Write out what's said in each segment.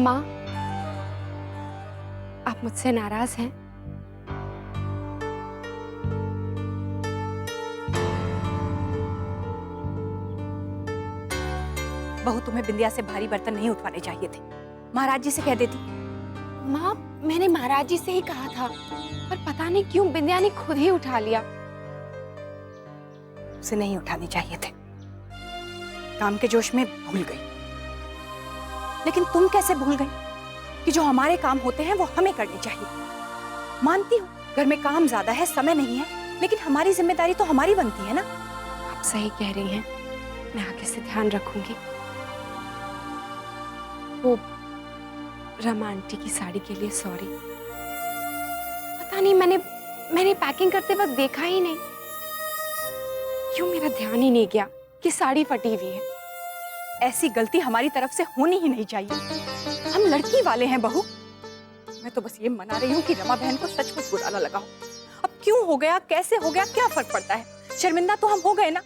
माँ, आप मुझसे नाराज हैं? बहू, तुम्हें बिंदिया से भारी बर्तन नहीं उठवाने चाहिए थे। महाराज जी से कह देती। माँ, मैंने महाराज जी से ही कहा था, पर पता नहीं क्यों बिंदिया ने खुद ही उठा लिया। उसे नहीं उठाने चाहिए थे, काम के जोश में भूल गई। लेकिन तुम कैसे भूल गई कि जो हमारे काम होते हैं वो हमें करने चाहिए। मानती हूँ घर में काम ज्यादा है, समय नहीं है, लेकिन हमारी जिम्मेदारी तो हमारी बनती है ना। आप सही कह रही हैं, मैं आगे से ध्यान रखूंगी। वो रमा आंटी की साड़ी के लिए सॉरी। पता नहीं मैंने पैकिंग करते वक्त देखा ही नहीं, क्यों मेरा ध्यान ही नहीं गया कि साड़ी फटी हुई है। ऐसी गलती हमारी तरफ से होनी ही नहीं चाहिए। हम लड़की वाले हैं बहू। मैं तो बस ये मना रही हूँ कि रमा बहन को सचमुच बुरा ना लगाओ। अब क्यों हो गया, कैसे हो गया, क्या फर्क पड़ता है? शर्मिंदा तो हम हो गए ना।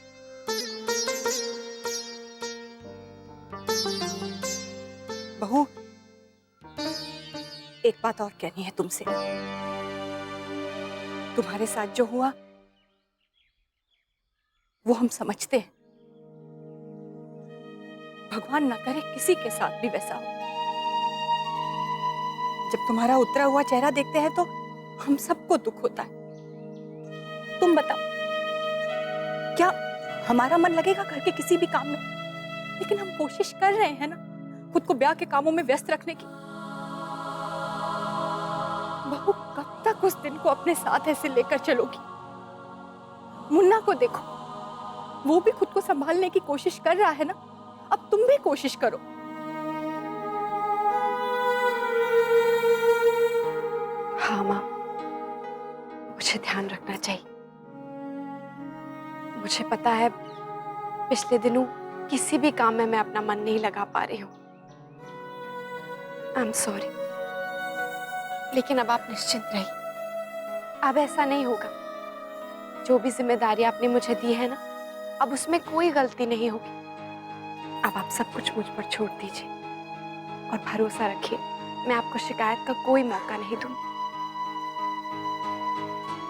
बहू, एक बात और कहनी है तुमसे। तुम्हारे साथ जो हुआ वो हम समझते हैं। भगवान ना करे किसी के साथ भी वैसा हो। जब तुम्हारा उतरा हुआ चेहरा देखते हैं तो हम सबको दुख होता है। तुम बताओ, क्या हमारा मन लगेगा घर के किसी भी काम में? लेकिन हम कोशिश कर रहे हैं ना खुद को ब्याह के कामों में व्यस्त रखने की। बहू, कब तक उस दिन को अपने साथ ऐसे लेकर चलोगी? मुन्ना को देखो, वो भी खुद को संभालने की कोशिश कर रहा है ना। अब तुम भी कोशिश करो। हाँ माँ, मुझे ध्यान रखना चाहिए। मुझे पता है पिछले दिनों किसी भी काम में मैं अपना मन नहीं लगा पा रही हूँ। आई एम सॉरी, लेकिन अब आप निश्चिंत रहिए, अब ऐसा नहीं होगा। जो भी जिम्मेदारी आपने मुझे दी है ना, अब उसमें कोई गलती नहीं होगी। अब आप सब कुछ मुझ पर छोड़ दीजिए और भरोसा रखिए, मैं आपको शिकायत का कोई मौका नहीं दूंगी।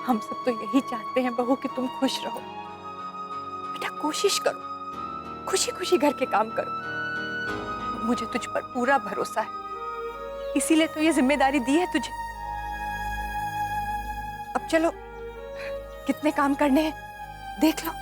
हम सब तो यही चाहते हैं बहू कि तुम खुश रहो। बेटा, कोशिश करो, खुशी खुशी घर के काम करो। मुझे तुझ पर पूरा भरोसा है, इसीलिए तो ये जिम्मेदारी दी है तुझे। अब चलो, कितने काम करने हैं देख लो।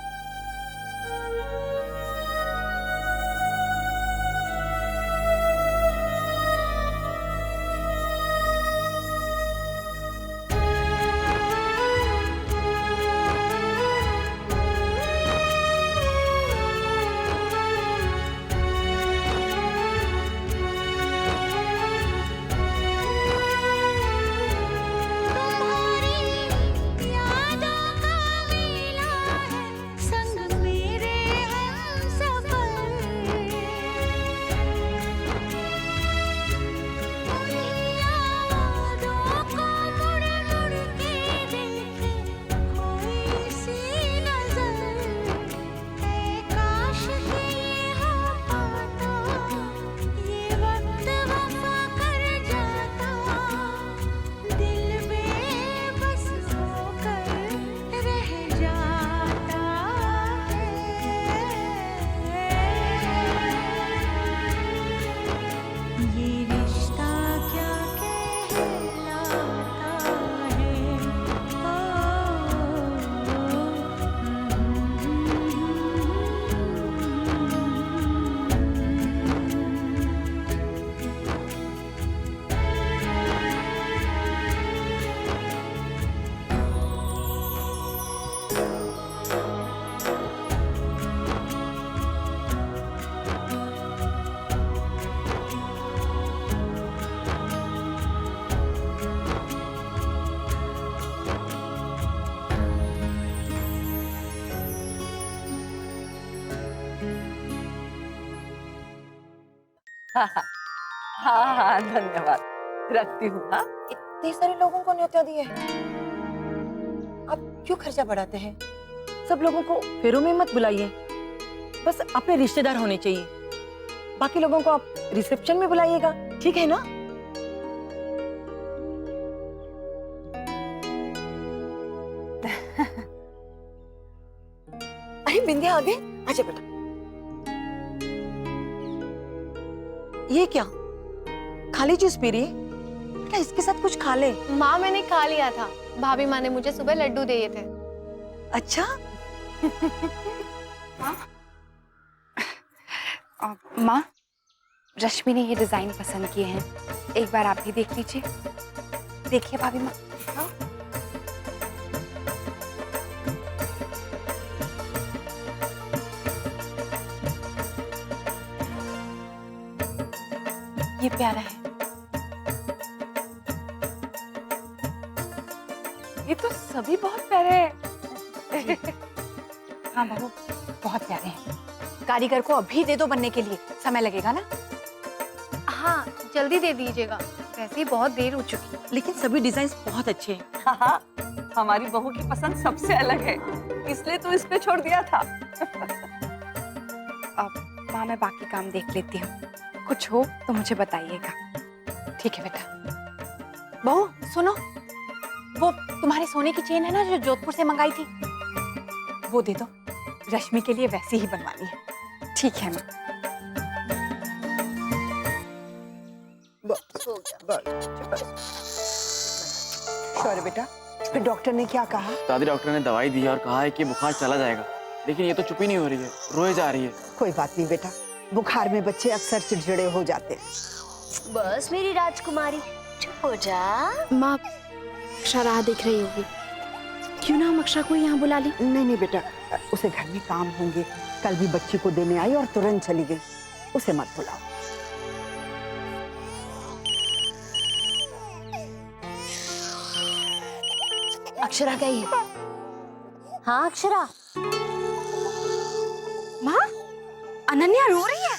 हाँ हाँ हाँ हाँ, धन्यवाद, रखती हूँ। हाँ, इतने सारे लोगों को न्योता दिए हैं, आप क्यों खर्चा बढ़ाते हैं? सब लोगों को फेरों में मत बुलाइए, बस अपने रिश्तेदार होने चाहिए। बाकी लोगों को आप रिसेप्शन में बुलाइएगा। ठीक है ना? अरे बिंदिया आ गई, आजा बेटा। ये क्या? खाली जूस पी रही है? बेटा इसके साथ कुछ खा ले। माँ मैंने खा लिया था, भाभी माँ ने मुझे सुबह लड्डू दिए थे। अच्छा। माँ, रश्मि ने ये डिजाइन पसंद किए हैं, एक बार आप भी देख लीजिए। देखिए भाभी माँ। हाँ? ये प्यारा है। ये तो सभी बहुत प्यारे हैं। हाँ बहू, बहुत प्यारे हैं। कारीगर को अभी दे दो बनने के लिए, समय लगेगा ना। हाँ जल्दी दे दीजिएगा, वैसे ही बहुत देर हो चुकी है। लेकिन सभी डिजाइन बहुत अच्छे हैं। हाँ, हमारी बहू की पसंद सबसे अलग है, इसलिए तो इस पे छोड़ दिया था। अब माँ मैं बाकी काम देख लेती हूँ, कुछ हो तो मुझे बताइएगा। ठीक है बेटा। बहू सुनो, वो तुम्हारे सोने की चेन है ना जो जोधपुर से मंगाई थी, वो दे दो, रश्मि के लिए वैसी ही बनवानी है। ठीक है माँ। सॉरी बेटा, फिर डॉक्टर ने क्या कहा? दादी डॉक्टर ने दवाई दी है और कहा है कि बुखार चला जाएगा, लेकिन ये तो चुप ही नहीं हो रही है, रोए जा रही है। कोई बात नहीं बेटा, बुखार में बच्चे अक्सर चिड़चिड़े हो जाते हैं। बस मेरी राजकुमारी, चुप हो जा। माँ अक्षरा राह देख रही होगी, क्यों ना हम अक्षरा को यहाँ बुला ली। नहीं नहीं बेटा, उसे घर में काम होंगे, कल भी बच्ची को देने आई और तुरंत चली गई, उसे मत बुलाओ। अक्षरा गई है। हाँ अक्षरा। माँ अनन्या रो रही है।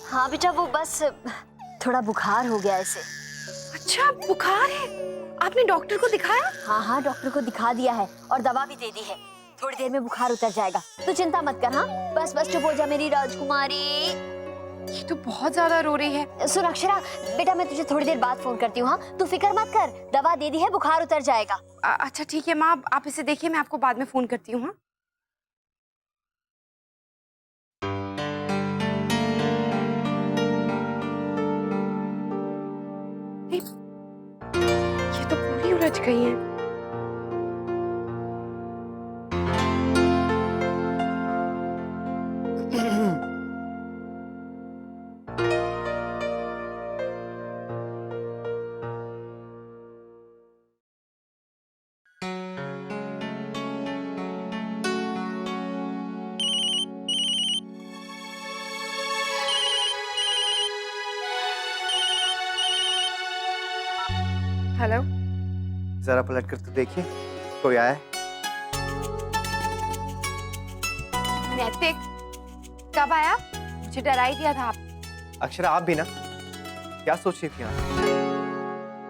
हाँ बेटा, वो बस थोड़ा बुखार हो गया इसे। अच्छा बुखार है, आपने डॉक्टर को दिखाया? हाँ हाँ, डॉक्टर को दिखा दिया है और दवा भी दे दी है, थोड़ी देर में बुखार उतर जाएगा, तू चिंता मत कर। हाँ बस बस चुप हो जा मेरी राजकुमारी। ये तो बहुत ज्यादा रो रही है। सुन अक्षरा बेटा, मैं तुझे थोड़ी देर बाद फोन करती हूँ। हाँ तू फिक्र मत कर, दवा दे दी है, बुखार उतर जाएगा। अच्छा ठीक है माँ, आप इसे देखिए, मैं आपको बाद में फोन करती हूँ। हाँ ये तो पूरी उलझ गई है। हेलो, जरा पलट कर तो देखिए, कोई आया है? नैतिक कब आया? मुझे डरा ही दिया था आप। अक्षरा आप भी ना, क्या सोच रही थी आप?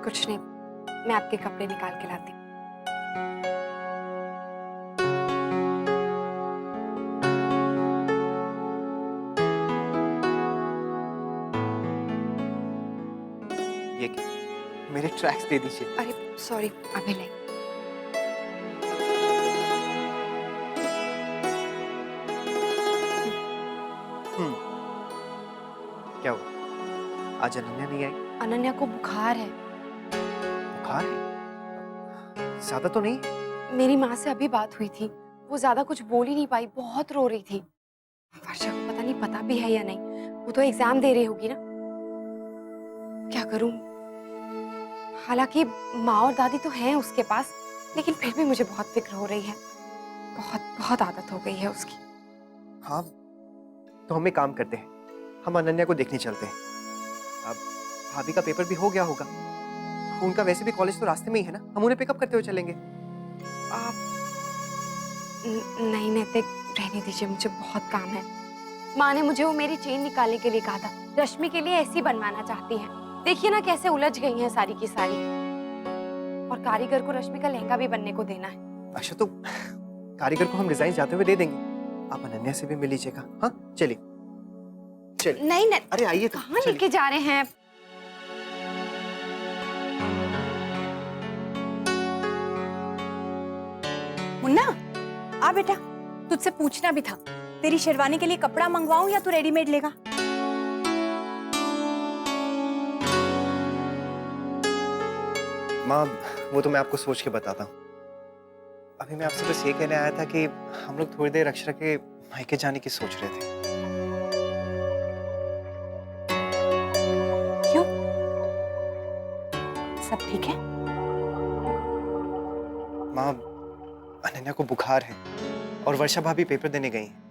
कुछ नहीं, मैं आपके कपड़े निकाल के लाती हूँ। ये क्या? मेरे ट्रैक्स दे दीजिए। अरे सॉरी, अभी नहीं। क्या हुआ? आज अनन्या नहीं आई? अनन्या को बुखार है। बुखार है? ज्यादा तो नहीं? मेरी माँ से अभी बात हुई थी, वो ज्यादा कुछ बोल ही नहीं पाई, बहुत रो रही थी। वर्षा को पता नहीं पता भी है या नहीं, वो तो एग्जाम दे रही होगी ना। क्या करूं? हालांकि माँ और दादी तो हैं उसके पास, लेकिन फिर भी मुझे बहुत फिक्र हो रही है। बहुत बहुत आदत हो गई है उसकी। हाँ, तो हम एक काम करते हैं, हम अनन्या को देखने चलते हैं। अब भाभी का पेपर भी हो गया होगा, उनका वैसे भी कॉलेज तो रास्ते में ही है ना, हम उन्हें पिकअप करते हुए चलेंगे। आप नहीं नैतिक, रहने दीजिए, मुझे बहुत काम है। माँ ने मुझे वो मेरी चेन निकालने के लिए कहा था, रश्मि के लिए ऐसी बनवाना चाहती है। देखिए ना कैसे उलझ गई हैं सारी की सारी। और कारीगर को रश्मि का लहंगा भी बनने को देना है। अच्छा, तो कारीगर को हम डिजाइन जाते हुए दे देंगे, आप अनन्या से भी मिल लीजिएगा। हाँ चलिए चलिए। नहीं नहीं, अरे आइए तो, कहाँ चलिए। लेके जा रहे हैं? मुन्ना, आ बेटा, तुझसे पूछना भी था, तेरी शेरवानी के लिए कपड़ा मंगवाऊं या तू रेडीमेड लेगा? माँ, वो तो मैं आपको सोच के बताता हूँ। अभी मैं आपसे बस ये कहने आया था कि हम लोग थोड़ी देर अक्षरा के मायके जाने की सोच रहे थे। क्यों? सब ठीक है? माँ, अनन्या को बुखार है और वर्षा भाभी पेपर देने गई हैं,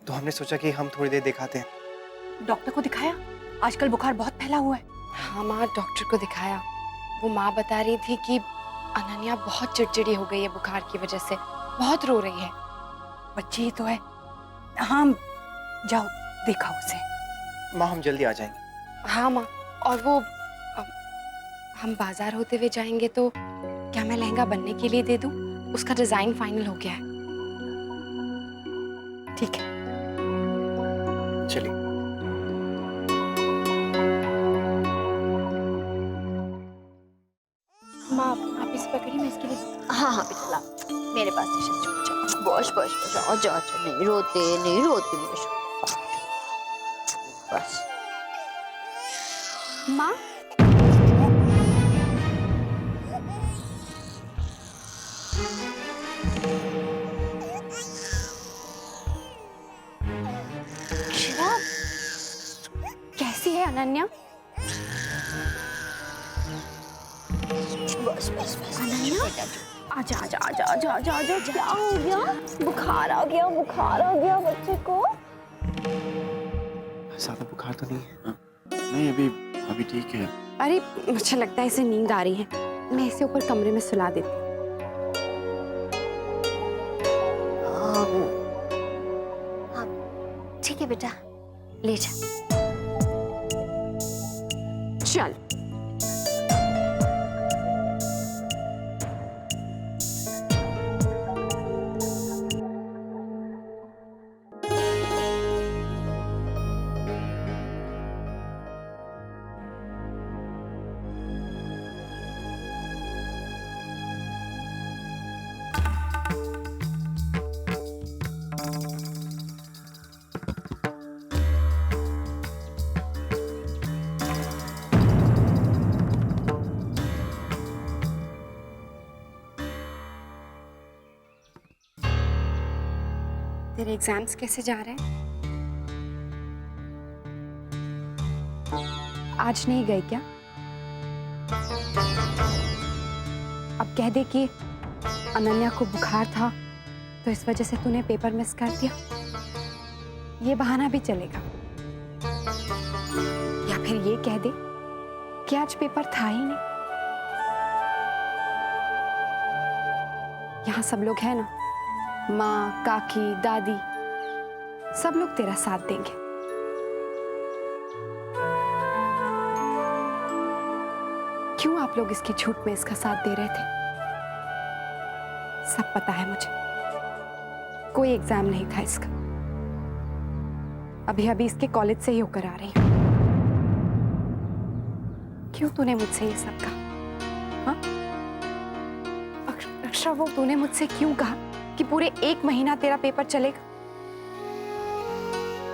तो हमने सोचा कि हम थोड़ी देर दिखाते हैं। डॉक्टर को दिखाया? आजकल बुखार बहुत फैला हुआ है। हाँ माँ, डॉक्टर को दिखाया। वो माँ बता रही थी कि अनन्या बहुत चिड़चिड़ी हो गई है बुखार की वजह से, बहुत रो रही है। बच्ची ही तो है। हाँ, जाओ दिखाओ उसे। माँ, हम जल्दी आ जाएंगे। हाँ माँ, और वो हम बाजार होते हुए जाएंगे तो क्या मैं लहंगा बनने के लिए दे दूँ? उसका डिजाइन फाइनल हो गया है। ठीक है। चलिए। माँ, आप इस पकड़ी, मैं इसके लिए। हाँ हाँ बेटा ला, मेरे पास टिशू चुप बस बस बस, अच्छा अच्छा, नहीं रोते बस बस। माँ, शिवा, कैसी है अनन्या? बस बस बस अनन्या, आजा आजा आजा आजा आजा आजा। क्या हो गया? बुखार आ गया बच्चे को। ज्यादा बुखार तो नहीं है? हाँ। नहीं, अभी अभी ठीक है। अरे मुझे लगता है इसे नींद आ रही है, मैं इसे ऊपर कमरे में सुला देती हूँ। हाँ, ठीक है बेटा, ले जा। चल। तेरे एग्जाम्स कैसे जा रहे हैं? आज नहीं गई क्या? अब कह दे कि अनन्या को बुखार था तो इस वजह से तूने पेपर मिस कर दिया। ये बहाना भी चलेगा। या फिर ये कह दे कि आज पेपर था ही नहीं। यहाँ सब लोग हैं ना, माँ, काकी, दादी, सब लोग तेरा साथ देंगे। क्यों आप लोग इसकी झूठ में इसका साथ दे रहे थे? सब पता है मुझे। कोई एग्जाम नहीं था इसका। अभी अभी इसके कॉलेज से ही होकर आ रही हूँ। क्यों तूने मुझसे ये सब कहा? हाँ? अक्षरा, वो तूने मुझसे क्यों कहा कि पूरे 1 महीना तेरा पेपर चलेगा?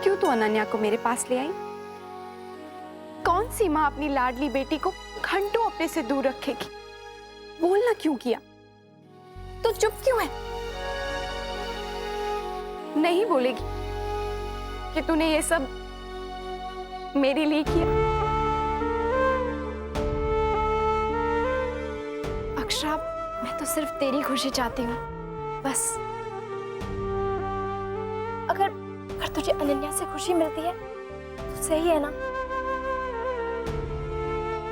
क्यों तू अनन्या को मेरे पास ले आई? कौन सी माँ अपनी लाडली बेटी को घंटों अपने से दूर रखेगी? बोलना क्यों किया? तू चुप क्यों है? नहीं बोलेगी कि तूने ये सब मेरे लिए किया? अक्षरा, मैं तो सिर्फ तेरी खुशी चाहती हूँ, बस। अगर तुझे अनन्या से खुशी मिलती है तो सही है ना?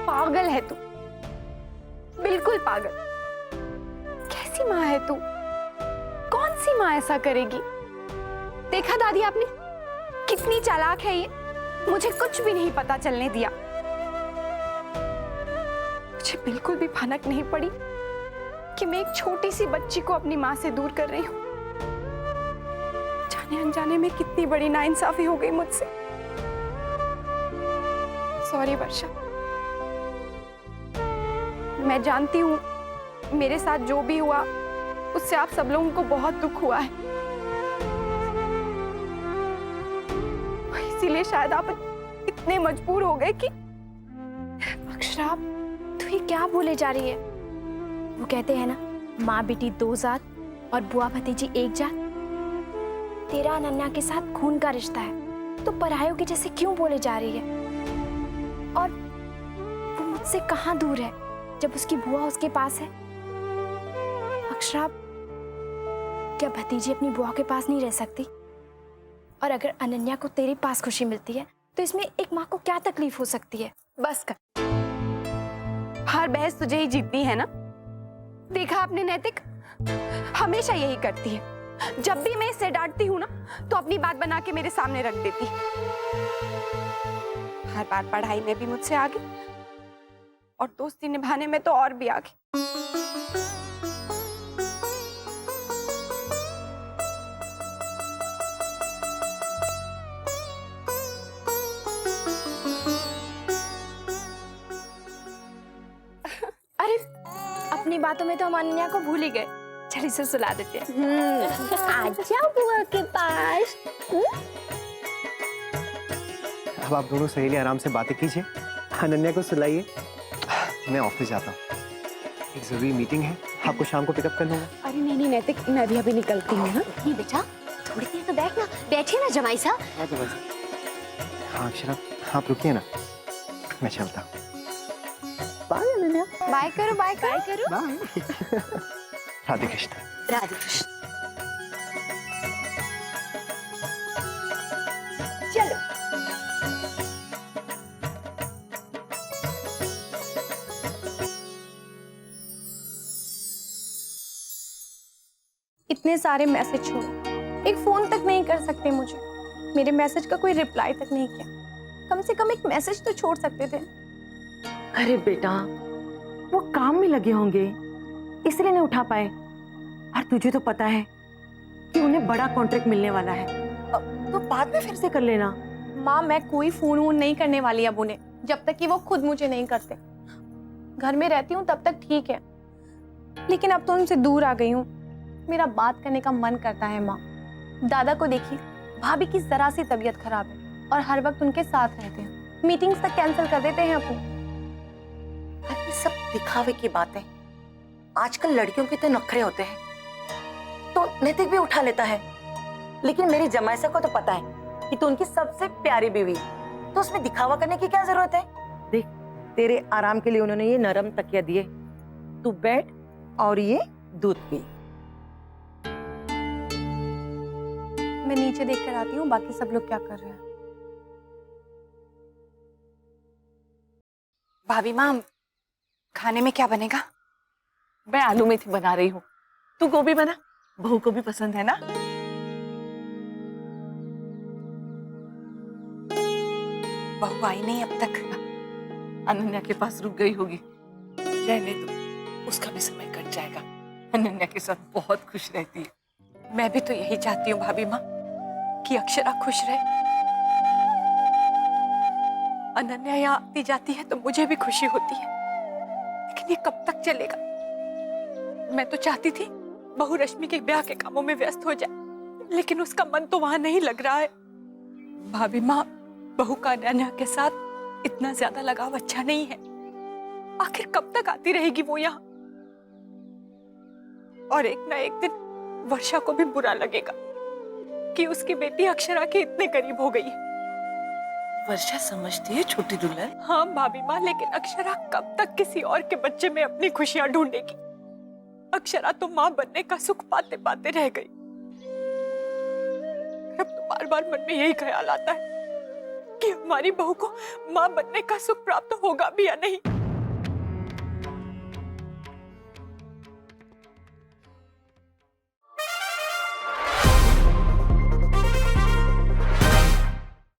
पागल है तू, बिल्कुल पागल। कैसी माँ है तू? कौन सी माँ ऐसा करेगी? देखा दादी आपने, कितनी चालाक है ये। मुझे कुछ भी नहीं पता चलने दिया। मुझे बिल्कुल भी भनक नहीं पड़ी कि मैं एक छोटी सी बच्ची को अपनी माँ से दूर कर रही हूँ। जाने अनजाने में कितनी बड़ी नाइंसाफी हो गई मुझसे। सॉरी वर्षा, मैं जानती हूँ मेरे साथ जो भी हुआ उससे आप सब लोगों को बहुत दुख हुआ है। इसीलिए शायद आप इतने मजबूर हो गए कि अक्षरा, तू ये क्या बोले जा रही है? वो कहते हैं ना, माँ बेटी दो जात और बुआ भतीजी एक जात। तेरा अनन्या के साथ खून का रिश्ता है, तो परायों के जैसे क्यों बोले जा रही है? और वो मुझसे कहाँ दूर है जब उसकी बुआ उसके पास है? अक्षरा, क्या भतीजी अपनी बुआ के पास नहीं रह सकती? और अगर अनन्या को तेरे पास खुशी मिलती है तो इसमें एक माँ को क्या तकलीफ हो सकती है? बस कर। हर बहस तुझे ही जीतनी है ना? देखा आपने नैतिक, हमेशा यही करती है। जब भी मैं इसे डांटती हूँ ना, तो अपनी बात बना के मेरे सामने रख देती है। हर बार पढ़ाई में भी मुझसे आगे और दोस्ती निभाने में तो और भी आगे। अरे, अपनी बातों में तो हम अनन्या को भूल ही गए। चल इसे सुला देते हैं। आजा बुआ के पास। अब आप दोनों सहेली आराम से बातें कीजिए, अनन्या को सुलाइए। मैं ऑफिस जाता हूँ, एक जरूरी मीटिंग है, आपको शाम को पिकअप कर लूंगा। अरे नहीं नहीं नैतिक, मैं भी अभी निकलती हूँ। नहीं बेटा, थोड़ी देर तो बैठना। बैठे ना जमाई साहब। हाँ अक्षरा, आप रुकिए ना, मैं चलता हूँ। बाय अनन्या। बाय करो, बाय करो। बाय। राधे कृष्ण। राधे कृष्ण। चलो। इतने सारे मैसेज छोड़ो, एक फोन तक नहीं कर सकते मुझे। मेरे मैसेज का कोई रिप्लाई तक नहीं किया। कम से कम एक मैसेज तो छोड़ सकते थे। अरे बेटा, वो काम में लगे होंगे, इसलिए नहीं उठा पाए। और तुझे तो पता है कि उन्हें बड़ा कॉन्ट्रैक्ट मिलने वाला है, तो बाद में फिर से कर लेना। माँ, मैं कोई फोन वोन नहीं करने वाली अब उन्हें, जब तक कि वो खुद मुझे नहीं करते। घर में रहती हूँ तब तक ठीक है, लेकिन अब तो उनसे दूर आ गई हूँ। मेरा बात करने का मन करता है माँ। दादा को देखिए, भाभी की जरा सी तबीयत खराब है और हर वक्त उनके साथ रहते हैं। मीटिंग्स तक कैंसिल कर देते हैं अपनी। ये सब दिखावे की बातें। आजकल लड़कियों के तो नखरे होते हैं, तो नैतिक भी उठा लेता है। लेकिन मेरी जमाईसा को तो पता है कि तू उनकी सबसे प्यारी बीवी है, तो उसमें दिखावा करने की क्या जरूरत है? देख, तेरे आराम के लिए उन्होंने ये नरम तकिया दिए, तू बैठ और ये दूध पी। मैं नीचे देख कर आती हूँ बाकी सब लोग क्या कर रहे हैं। भाभी माँ, खाने में क्या बनेगा? मैं आलू मेथी बना रही हूँ, तू गोभी बना, बहू को भी पसंद है ना। बहू आई नहीं अब तक, अनन्या के पास रुक गई होगी। रहने दो, उसका भी समय कट जाएगा। अनन्या के साथ बहुत खुश रहती है। मैं भी तो यही चाहती हूँ भाभी माँ, कि अक्षरा खुश रहे। अनन्या यहाँ आती जाती है तो मुझे भी खुशी होती है, लेकिन ये कब तक चलेगा? मैं तो चाहती थी बहू रश्मि के ब्याह के कामों में व्यस्त हो जाए, लेकिन उसका मन तो वहां नहीं लग रहा है। भाभी माँ, बहू का अनन्या के साथ इतना ज्यादा लगाव अच्छा नहीं है। आखिर कब तक आती रहेगी वो यहाँ? और एक ना एक दिन वर्षा को भी बुरा लगेगा कि उसकी बेटी अक्षरा के इतने करीब हो गई है। वर्षा समझती है छोटी दुल्हन। हाँ भाभी माँ, लेकिन अक्षरा कब तक किसी और के बच्चे में अपनी खुशियां ढूंढेगी? अक्षरा तो माँ बनने का सुख पाते पाते रह गई। अब तो बार बार मन में यही ख्याल आता है कि हमारी बहू को माँ बनने का सुख प्राप्त होगा भी या नहीं।